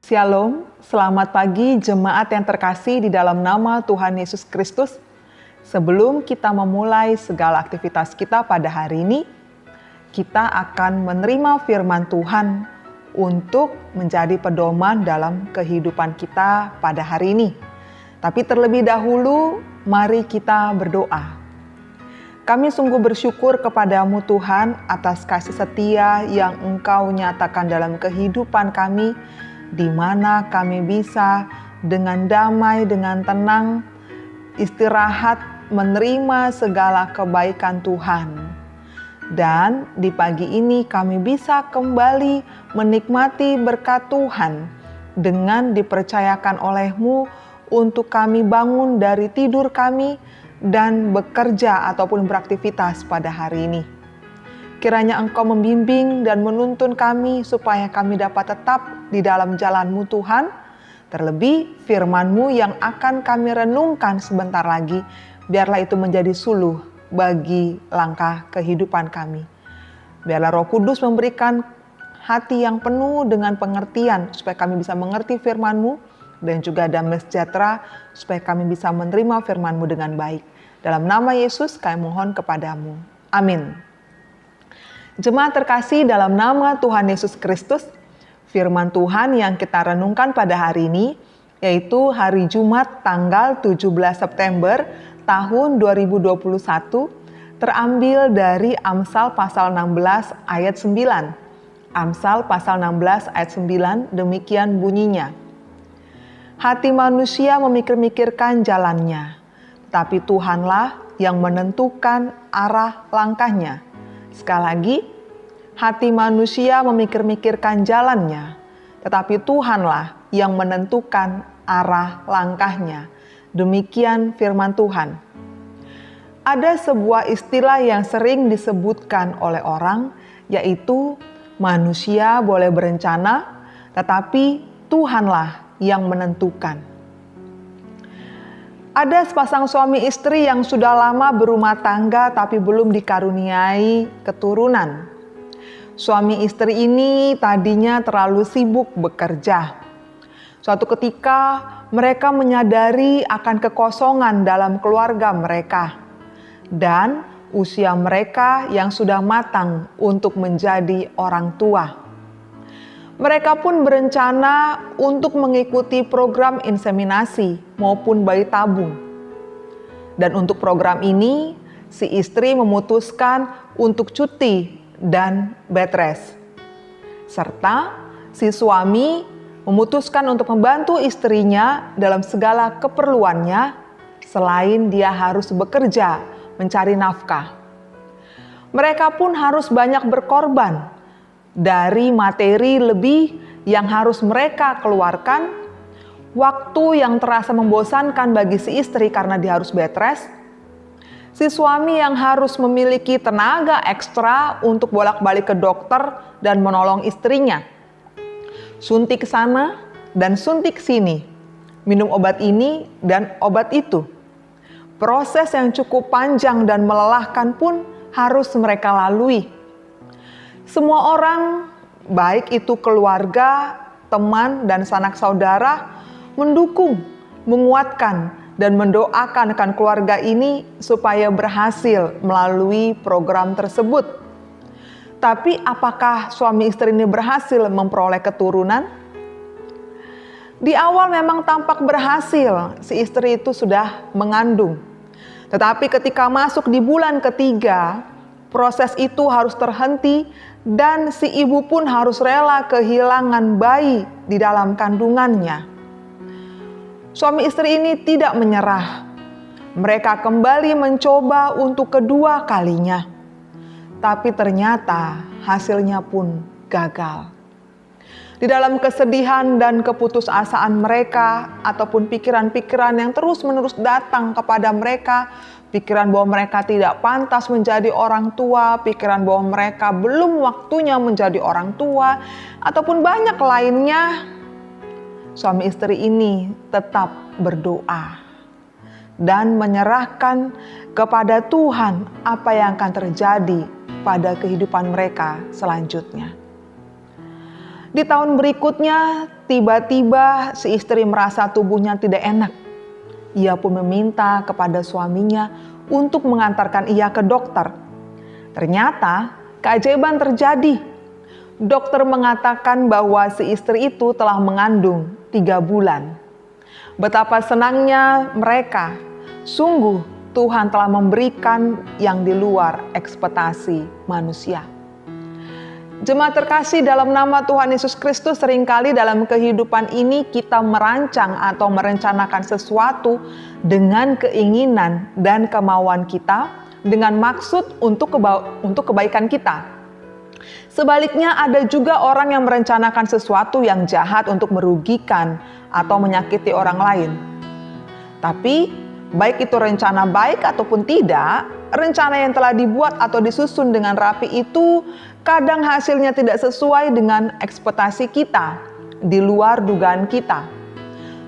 Shalom, selamat pagi jemaat yang terkasih di dalam nama Tuhan Yesus Kristus. Sebelum kita memulai segala aktivitas kita pada hari ini, kita akan menerima firman Tuhan untuk menjadi pedoman dalam kehidupan kita pada hari ini. Tapi terlebih dahulu, mari kita berdoa. Kami sungguh bersyukur kepadamu Tuhan atas kasih setia yang Engkau nyatakan dalam kehidupan kami, di mana kami bisa dengan damai, dengan tenang, istirahat, menerima segala kebaikan Tuhan. Dan di pagi ini kami bisa kembali menikmati berkat Tuhan dengan dipercayakan oleh-Mu untuk kami bangun dari tidur kami dan bekerja ataupun beraktivitas pada hari ini. Kiranya Engkau membimbing dan menuntun kami supaya kami dapat tetap di dalam jalan-Mu Tuhan. Terlebih firman-Mu yang akan kami renungkan sebentar lagi, biarlah itu menjadi suluh bagi langkah kehidupan kami. Biarlah Roh Kudus memberikan hati yang penuh dengan pengertian supaya kami bisa mengerti firman-Mu dan juga damai sejahtera supaya kami bisa menerima firman-Mu dengan baik. Dalam nama Yesus kami mohon kepadamu. Amin. Jemaat terkasih dalam nama Tuhan Yesus Kristus, firman Tuhan yang kita renungkan pada hari ini, yaitu hari Jumat tanggal 17 September tahun 2021, terambil dari Amsal pasal 16 ayat 9. Amsal pasal 16 ayat 9 demikian bunyinya. Hati manusia memikir-mikirkan jalannya, tapi Tuhanlah yang menentukan arah langkahnya. Sekali lagi, hati manusia memikir-mikirkan jalannya, tetapi Tuhanlah yang menentukan arah langkahnya. Demikian firman Tuhan. Ada sebuah istilah yang sering disebutkan oleh orang, yaitu manusia boleh berencana, tetapi Tuhanlah yang menentukan. Ada sepasang suami istri yang sudah lama berumah tangga tapi belum dikaruniai keturunan. Suami istri ini tadinya terlalu sibuk bekerja. Suatu ketika mereka menyadari akan kekosongan dalam keluarga mereka dan usia mereka yang sudah matang untuk menjadi orang tua. Mereka pun berencana untuk mengikuti program inseminasi maupun bayi tabung. Dan untuk program ini, si istri memutuskan untuk cuti dan bed rest. Serta si suami memutuskan untuk membantu istrinya dalam segala keperluannya selain dia harus bekerja mencari nafkah. Mereka pun harus banyak berkorban dari materi lebih yang harus mereka keluarkan, waktu yang terasa membosankan bagi si istri karena dia harus bed rest, si suami yang harus memiliki tenaga ekstra untuk bolak-balik ke dokter dan menolong istrinya. Suntik sana dan suntik sini, minum obat ini dan obat itu. Proses yang cukup panjang dan melelahkan pun harus mereka lalui. Semua orang, baik itu keluarga, teman, dan sanak saudara, mendukung, menguatkan, dan mendoakan akan keluarga ini supaya berhasil melalui program tersebut. Tapi apakah suami istri ini berhasil memperoleh keturunan? Di awal memang tampak berhasil, si istri itu sudah mengandung. Tetapi ketika masuk di bulan ketiga, proses itu harus terhenti dan si ibu pun harus rela kehilangan bayi di dalam kandungannya. Suami istri ini tidak menyerah. Mereka kembali mencoba untuk kedua kalinya. Tapi ternyata hasilnya pun gagal. Di dalam kesedihan dan keputusasaan mereka ataupun pikiran-pikiran yang terus-menerus datang kepada mereka, pikiran bahwa mereka tidak pantas menjadi orang tua, pikiran bahwa mereka belum waktunya menjadi orang tua, ataupun banyak lainnya, suami istri ini tetap berdoa dan menyerahkan kepada Tuhan apa yang akan terjadi pada kehidupan mereka selanjutnya. Di tahun berikutnya tiba-tiba si istri merasa tubuhnya tidak enak. Ia pun meminta kepada suaminya untuk mengantarkan ia ke dokter. Ternyata keajaiban terjadi. Dokter mengatakan bahwa si istri itu telah mengandung 3 bulan. Betapa senangnya mereka. Sungguh Tuhan telah memberikan yang di luar ekspektasi manusia. Jemaat terkasih, dalam nama Tuhan Yesus Kristus, seringkali dalam kehidupan ini kita merancang atau merencanakan sesuatu dengan keinginan dan kemauan kita, dengan maksud untuk kebaikan kita. Sebaliknya, ada juga orang yang merencanakan sesuatu yang jahat untuk merugikan atau menyakiti orang lain. Tapi baik itu rencana baik ataupun tidak, rencana yang telah dibuat atau disusun dengan rapi itu kadang hasilnya tidak sesuai dengan ekspektasi kita, di luar dugaan kita.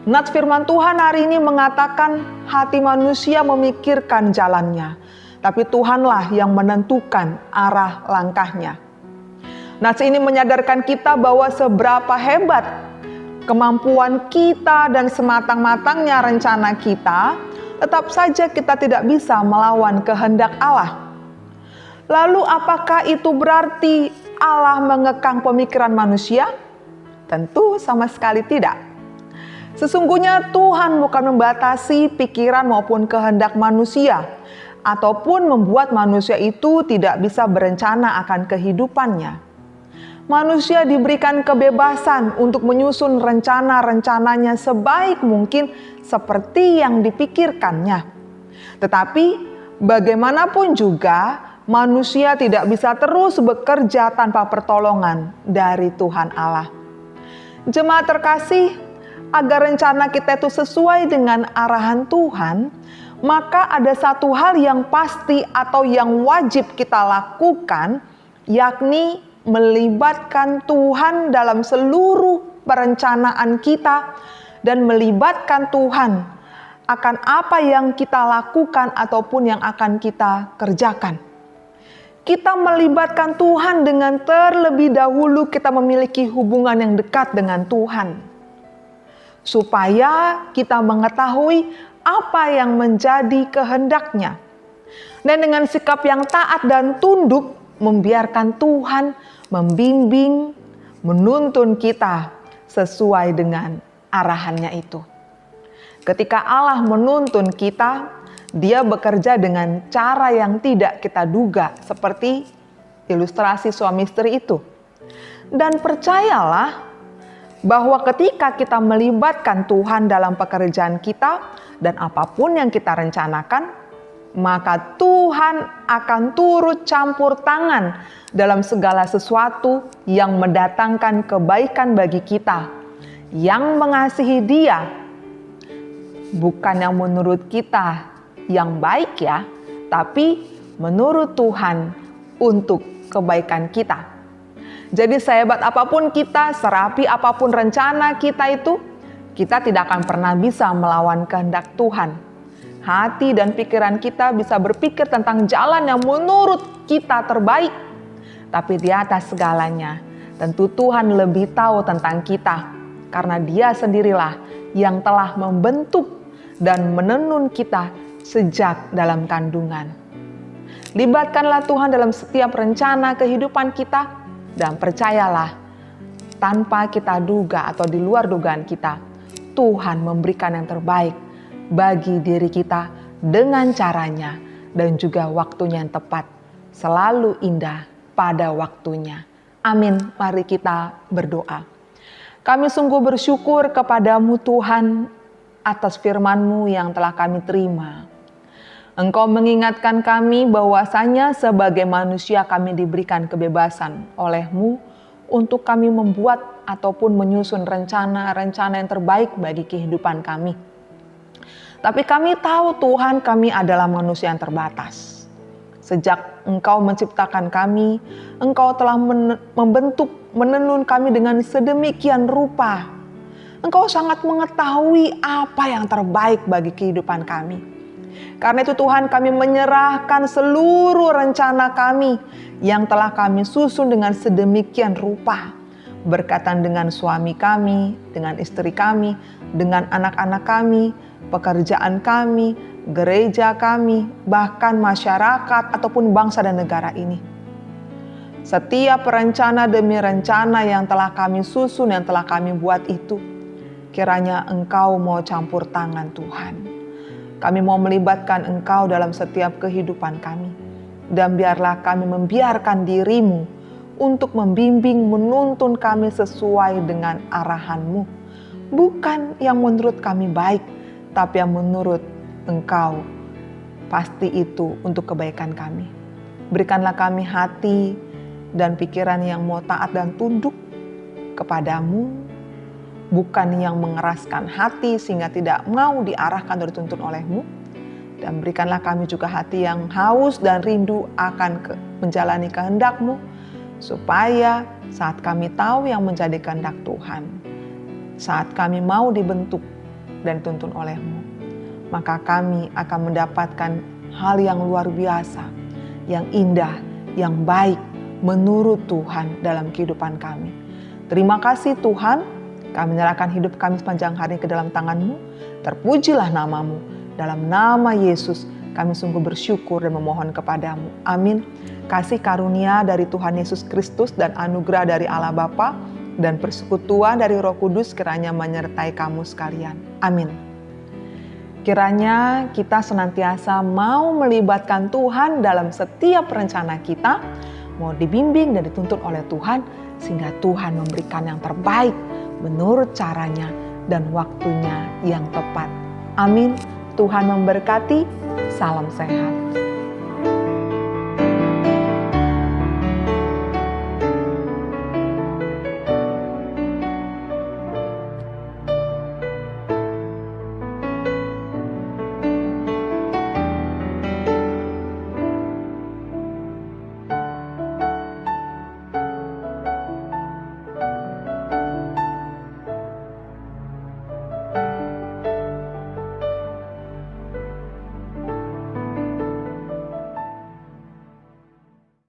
Nats firman Tuhan hari ini mengatakan hati manusia memikirkan jalannya, tapi Tuhanlah yang menentukan arah langkahnya. Nats ini menyadarkan kita bahwa seberapa hebat kemampuan kita dan sematang-matangnya rencana kita, tetap saja kita tidak bisa melawan kehendak Allah. Lalu apakah itu berarti Allah mengekang pemikiran manusia? Tentu sama sekali tidak. Sesungguhnya Tuhan bukan membatasi pikiran maupun kehendak manusia, ataupun membuat manusia itu tidak bisa berencana akan kehidupannya. Manusia diberikan kebebasan untuk menyusun rencana-rencananya sebaik mungkin seperti yang dipikirkannya. Tetapi bagaimanapun juga, manusia tidak bisa terus bekerja tanpa pertolongan dari Tuhan Allah. Jemaat terkasih, agar rencana kita itu sesuai dengan arahan Tuhan, maka ada satu hal yang pasti atau yang wajib kita lakukan, yakni melibatkan Tuhan dalam seluruh perencanaan kita dan melibatkan Tuhan akan apa yang kita lakukan ataupun yang akan kita kerjakan. Kita melibatkan Tuhan dengan terlebih dahulu kita memiliki hubungan yang dekat dengan Tuhan. Supaya kita mengetahui apa yang menjadi kehendaknya. Dan dengan sikap yang taat dan tunduk, membiarkan Tuhan membimbing, menuntun kita sesuai dengan arahannya itu. Ketika Allah menuntun kita, Dia bekerja dengan cara yang tidak kita duga, seperti ilustrasi suami istri itu. Dan percayalah bahwa ketika kita melibatkan Tuhan dalam pekerjaan kita dan apapun yang kita rencanakan, maka Tuhan akan turut campur tangan dalam segala sesuatu yang mendatangkan kebaikan bagi kita, yang mengasihi Dia, bukan yang menurut kita yang baik ya, tapi menurut Tuhan untuk kebaikan kita. Jadi sehebat apapun kita, serapi apapun rencana kita itu, kita tidak akan pernah bisa melawan kehendak Tuhan. Hati dan pikiran kita bisa berpikir tentang jalan yang menurut kita terbaik. Tapi di atas segalanya, tentu Tuhan lebih tahu tentang kita. Karena Dia sendirilah yang telah membentuk dan menenun kita sejak dalam kandungan. Libatkanlah Tuhan dalam setiap rencana kehidupan kita dan percayalah, tanpa kita duga atau di luar dugaan kita, Tuhan memberikan yang terbaik bagi diri kita dengan caranya dan juga waktunya yang tepat, selalu indah pada waktunya. Amin. Mari kita berdoa. Kami sungguh bersyukur kepadamu Tuhan atas firman-Mu yang telah kami terima. Engkau mengingatkan kami bahwasanya sebagai manusia kami diberikan kebebasan oleh-Mu untuk kami membuat ataupun menyusun rencana-rencana yang terbaik bagi kehidupan kami. Tapi kami tahu Tuhan, kami adalah manusia yang terbatas. Sejak Engkau menciptakan kami, Engkau telah membentuk, menenun kami dengan sedemikian rupa. Engkau sangat mengetahui apa yang terbaik bagi kehidupan kami. Karena itu Tuhan, kami menyerahkan seluruh rencana kami yang telah kami susun dengan sedemikian rupa. berkaitan dengan suami kami, dengan istri kami, dengan anak-anak kami, pekerjaan kami, gereja kami, bahkan masyarakat ataupun bangsa dan negara ini. Setiap rencana demi rencana yang telah kami susun, yang telah kami buat itu, kiranya Engkau mau campur tangan Tuhan. Kami mau melibatkan Engkau dalam setiap kehidupan kami. Dan biarlah kami membiarkan diri-Mu untuk membimbing, menuntun kami sesuai dengan arahan-Mu. Bukan yang menurut kami baik, tapi yang menurut Engkau. Pasti itu untuk kebaikan kami. Berikanlah kami hati dan pikiran yang mau taat dan tunduk kepadamu, bukan yang mengeraskan hati sehingga tidak mau diarahkan dan dituntun oleh-Mu. Dan berikanlah kami juga hati yang haus dan rindu akan menjalani kehendak-Mu, supaya saat kami tahu yang menjadi kehendak Tuhan, saat kami mau dibentuk dan dituntun oleh-Mu, maka kami akan mendapatkan hal yang luar biasa, yang indah, yang baik menurut Tuhan dalam kehidupan kami. Terima kasih Tuhan, kami menyerahkan hidup kami sepanjang hari ke dalam tangan-Mu. Terpujilah nama-Mu. Dalam nama Yesus kami sungguh bersyukur dan memohon kepadamu. Amin. Kasih karunia dari Tuhan Yesus Kristus dan anugerah dari Allah Bapa dan persekutuan dari Roh Kudus kiranya menyertai kamu sekalian. Amin. Kiranya kita senantiasa mau melibatkan Tuhan dalam setiap rencana kita, mau dibimbing dan dituntun oleh Tuhan, sehingga Tuhan memberikan yang terbaik menurut caranya dan waktunya yang tepat. Amin. Tuhan memberkati. Salam sehat.